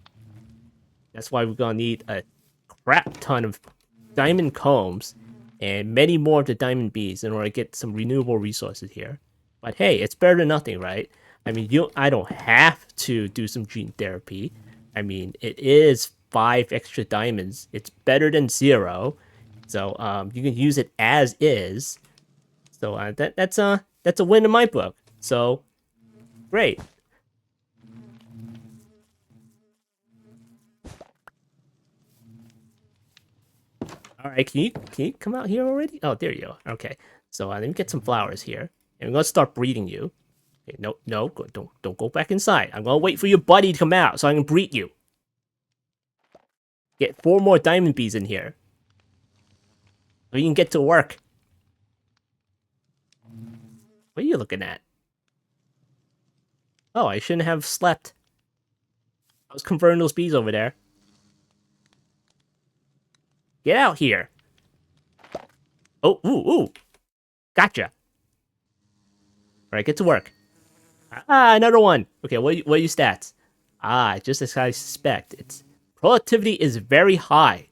[SPEAKER 1] that's why we're gonna need a crap ton of diamond combs and many more of the diamond bees in order to get some renewable resources here. But hey, it's better than nothing, right? I mean, I don't have to do some gene therapy. I mean, it is 5 extra diamonds. It's better than 0. So you can use it as is. So that's a win in my book. So great. All right, can you come out here already? Oh, there you go. Okay, so let me get some flowers here, and I'm gonna start breeding you. Okay, no, don't go back inside. I'm gonna wait for your buddy to come out so I can breed you. Get 4 more diamond bees in here, so you can get to work. What are you looking at? Oh, I shouldn't have slept. I was converting those bees over there. Get out here. Oh, ooh. Gotcha. Alright, get to work. Ah, another one. Okay, what are your stats? Ah, just as I suspect. Its productivity is very high.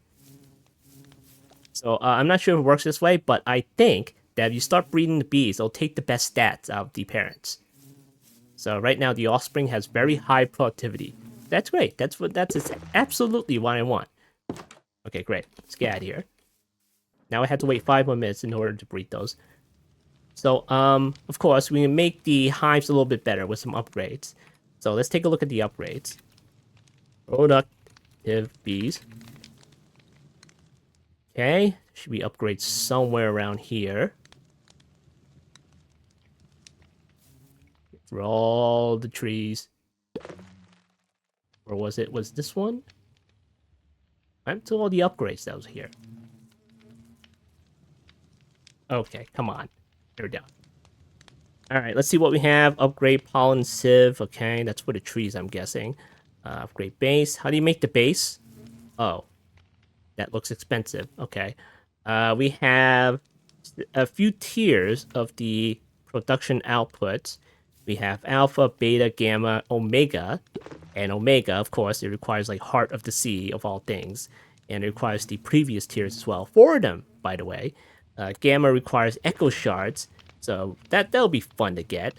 [SPEAKER 1] So, I'm not sure if it works this way, but I think that if you start breeding the bees, it'll take the best stats out of the parents. So right now, the offspring has very high productivity. That's great. That's absolutely what I want. Okay, great. Let's get out of here. Now I have to wait 5 more minutes in order to breed those. So, of course, we can make the hives a little bit better with some upgrades. So let's take a look at the upgrades. Productive bees. Okay, should be upgrades somewhere around here. For all the trees. Or was this one? I'm to all the upgrades that was here. Okay, come on. Here we go. Alright, let's see what we have. Upgrade pollen sieve. Okay, that's for the trees, I'm guessing. Upgrade base. How do you make the base? Oh, that looks expensive. Okay. We have a few tiers of the production outputs. We have alpha, beta, gamma, omega. And omega, of course, it requires like heart of the sea of all things. And it requires the previous tiers as well. 4 of them, by the way. Gamma requires echo shards. So that'll be fun to get.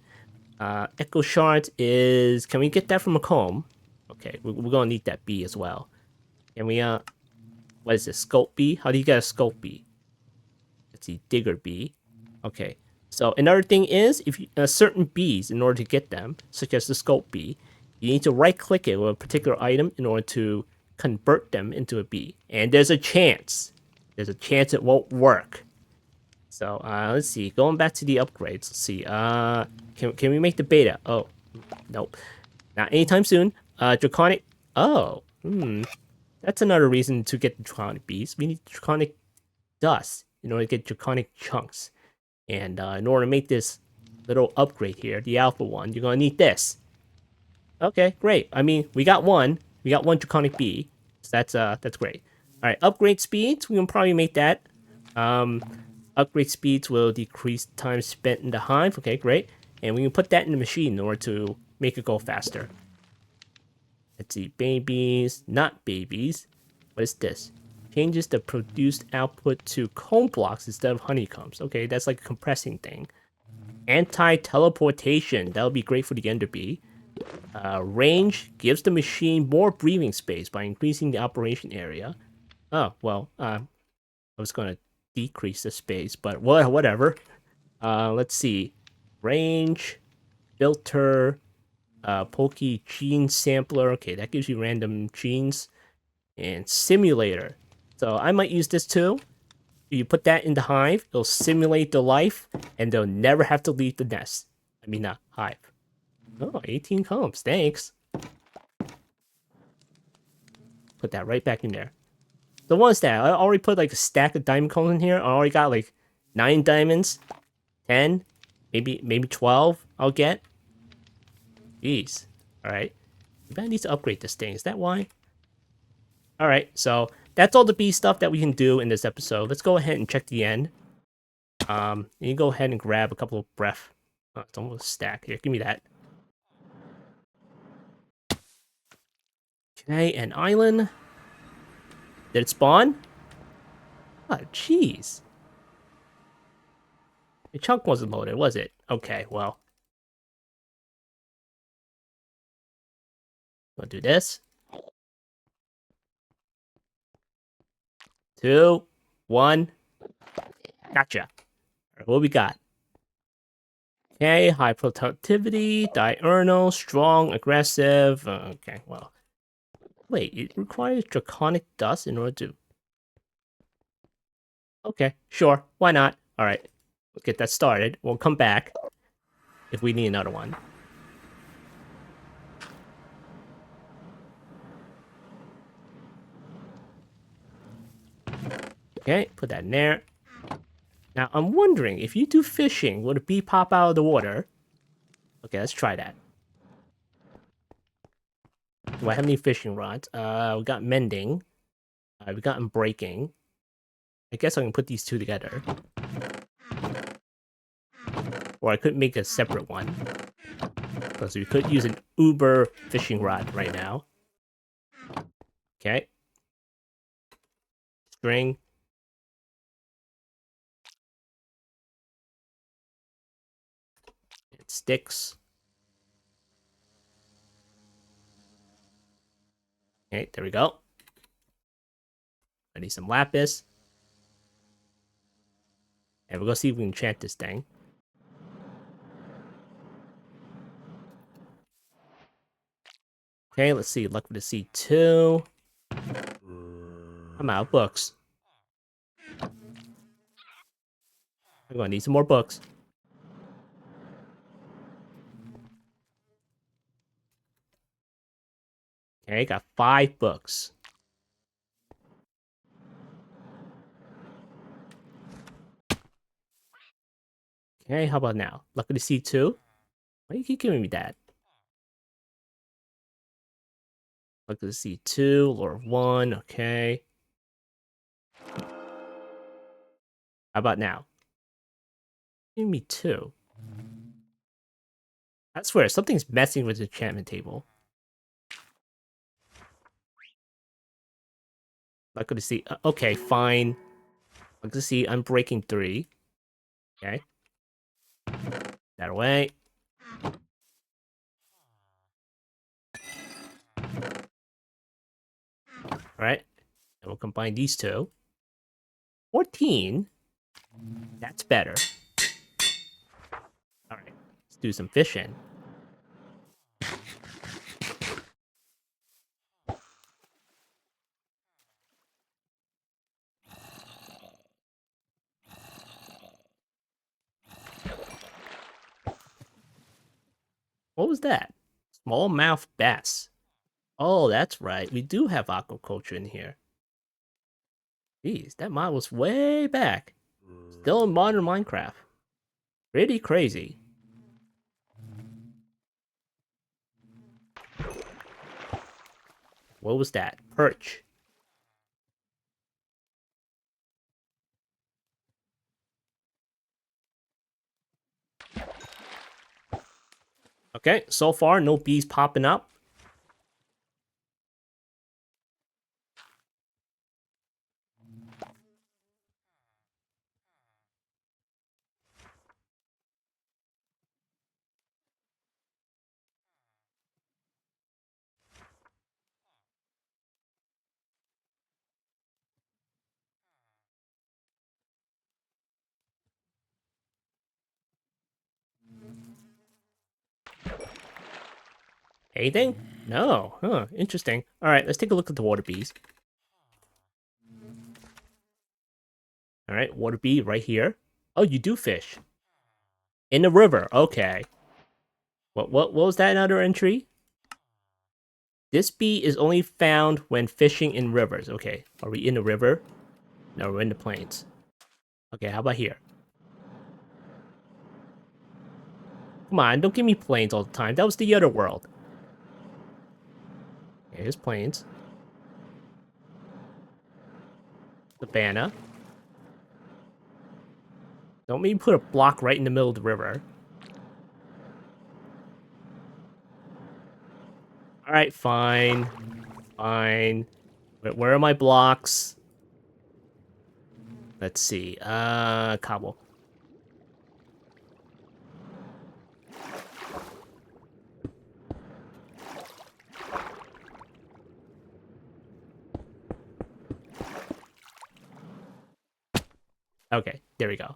[SPEAKER 1] Echo shards is... Can we get that from a comb? Okay, we're gonna need that bee as well. Can we, what is this? Scope bee? How do you get a scope bee? Let's see, digger bee. Okay. So another thing is, if you, certain bees, in order to get them, such as the scope bee, you need to right-click it with a particular item in order to convert them into a bee. And there's a chance. There's a chance it won't work. So, let's see. Going back to the upgrades. Let's see. Can we make the beta? Oh, nope. Not anytime soon. Draconic. Oh, that's another reason to get the draconic bees. We need draconic dust in order to get draconic chunks. And in order to make this little upgrade here, the alpha one, you're gonna need this. Okay, great. I mean, we got one. We got one draconic bee. So that's great. All right, upgrade speeds. We can probably make that. Upgrade speeds will decrease time spent in the hive. Okay, great. And we can put that in the machine in order to make it go faster. Let's see, babies, not babies. What is this? Changes the produced output to comb blocks instead of honeycombs. Okay, that's like a compressing thing. Anti-teleportation. That'll be great for the Ender Bee. Range gives the machine more breathing space by increasing the operation area. Oh, well, I was going to decrease the space, but whatever. Let's see. Range, filter, Pokey gene sampler. Okay, that gives you random genes. And simulator. So I might use this too. You put that in the hive, it'll simulate the life, and they'll never have to leave the nest. I mean, not hive. Oh, 18 combs. Thanks. Put that right back in there. The ones that I already put like a stack of diamond cones in here. I already got like 9 diamonds, 10, maybe 12. I'll get. Jeez. All right. Maybe I need to upgrade this thing. Is that why? All right. So that's all the bee stuff that we can do in this episode. Let's go ahead and check the end. You go ahead and grab a couple of breath. Oh, it's almost a stack. Here, give me that. Okay, an island. Did it spawn? Oh, jeez. The chunk wasn't loaded, was it? Okay, well. We'll do this. 2, 1. Gotcha. Alright, what we got? Okay, high productivity, diurnal, strong, aggressive. Okay, well. Wait, it requires draconic dust in order to... Okay, sure. Why not? Alright, we'll get that started. We'll come back if we need another one. Okay, put that in there. Now, I'm wondering, if you do fishing, will the bee pop out of the water? Okay, let's try that. Do I have any fishing rods? We got mending. We got breaking. I guess I can put these two together. Or I could make a separate one. Because we could use an Uber fishing rod right now. Okay. String. It sticks. Okay, there we go. I need some lapis. And we'll go see if we can enchant this thing. Okay, let's see. Luck with the C2. I'm out of books. I'm gonna need some more books. Okay, got 5 books. Okay, how about now? Lucky to see 2. Why do you keep giving me that? Lucky to see 2, lore of 1, okay. How about now? Give me 2. I swear, something's messing with the enchantment table. Lucky to see. Okay, fine. Lucky to see. I'm breaking 3. Okay. That away. Alright. And we'll combine these two. 14. That's better. Alright. Let's do some fishing. What was that? Smallmouth bass. Oh, that's right. We do have aquaculture in here. Jeez, that mod was way back. Still in modern Minecraft. Pretty crazy. What was that? Perch. Okay, so far no bees popping up. Anything? No. Huh, interesting. All right, let's take a look at the water bees. All right, water bee right here. Oh, you do fish. In the river. Okay. What was that another entry? This bee is only found when fishing in rivers. Okay. Are we in the river? No, we're in the plains. Okay, how about here? Come on, don't give me plains all the time. That was the other world. Okay, here's plains. Savannah. Don't make me put a block right in the middle of the river. Alright, fine. Fine. Where are my blocks? Let's see. Cobble. Okay, there we go.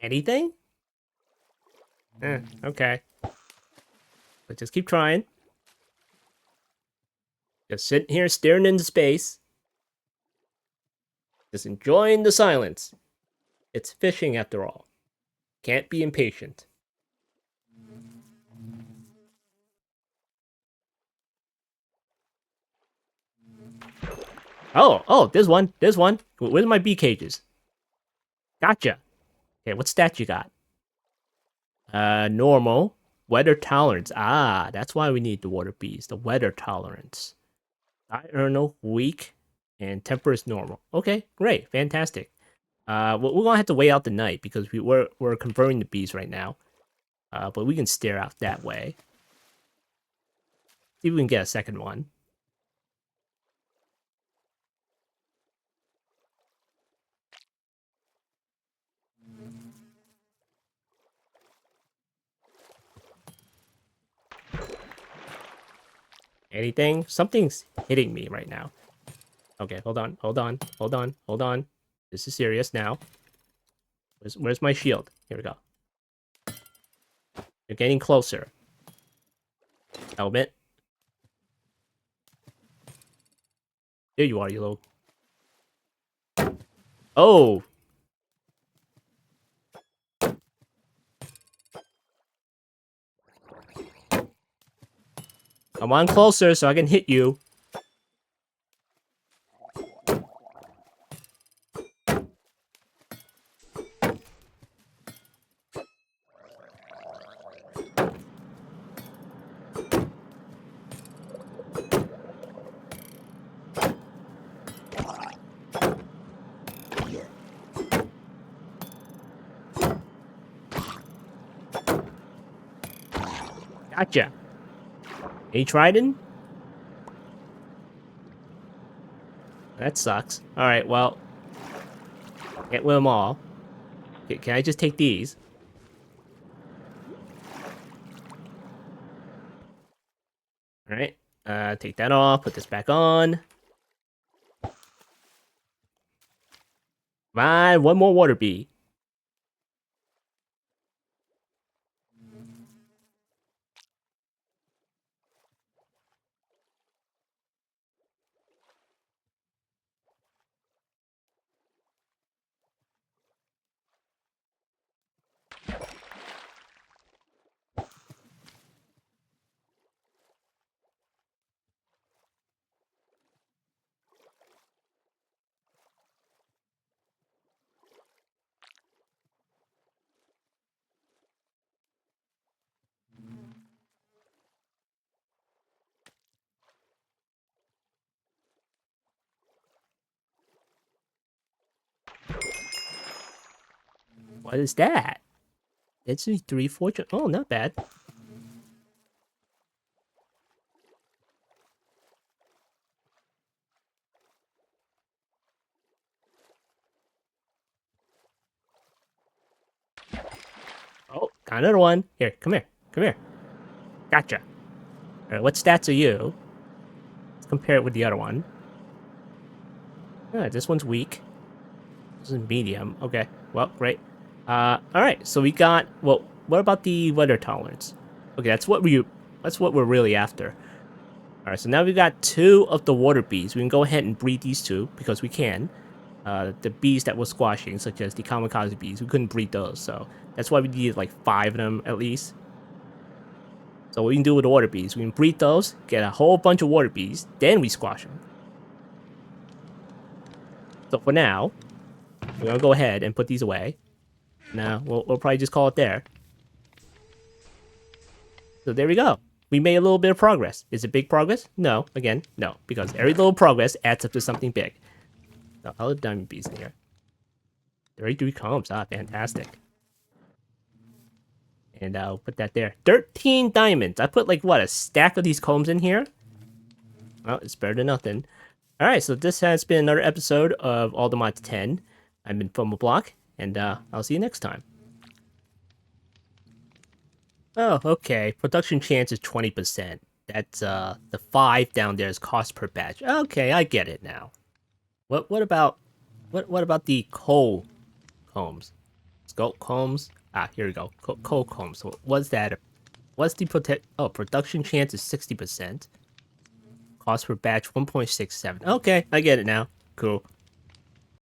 [SPEAKER 1] Anything? Okay. Let's just keep trying. Just sitting here staring into space. Just enjoying the silence. It's fishing after all. Can't be impatient. Oh, there's one. There's one. Where's my bee cages? Gotcha. Okay, what stat you got? Normal. Weather tolerance. Ah, that's why we need the water bees. The weather tolerance. Diurnal, weak, and temper is normal. Okay, great, fantastic. We're gonna have to wait out the night because we're converting the bees right now. But we can stare out that way. See if we can get a second one. Anything? Something's hitting me right now. Okay, hold on, hold on, hold on, hold on. This is serious now. Where's my shield? Here we go. You're getting closer. Helmet. There you are, you little. Oh! Come on closer so I can hit you. Gotcha. Any trident? That sucks. Alright, well. Get with them all. Can I just take these? Alright. Take that off. Put this back on. Come on, one more water bee. What is that? It's a 3 fortune. Oh, not bad. Oh, got another one. Here, come here. Come here. Gotcha. All right, what stats are you? Let's compare it with the other one. This one's weak. This is medium. Okay. Well, great. All right. So we got. Well, what about the weather tolerance? Okay, that's what we're really after. All right. So now we got 2 of the water bees. We can go ahead and breed these 2 because we can. The bees that were squashing, such as the kamikaze bees, we couldn't breed those. So that's why we needed like 5 of them at least. So what we can do with the water bees, we can breed those, get a whole bunch of water bees, then we squash them. So for now, we're gonna go ahead and put these away. Now we'll probably just call it there. So there we go. We made a little bit of progress. Is it big progress? No. Again, no, because every little progress adds up to something big. So I'll have diamond bees in here. 33 combs. Ah, fantastic. And I'll put that there. 13 diamonds. I put like what, a stack of these combs in here? Well, it's better than nothing. Alright, so this has been another episode of All the Mods 10. I've been FOMOBlock, and I'll see you next time. Oh, okay. Production chance is 20%. That's the 5 down there is cost per batch. Okay, I get it now. What about the coal combs? Scope combs? Ah, here we go. Coal combs. So what's that? What's the production chance is 60%. Cost per batch 1.67. Okay, I get it now. Cool.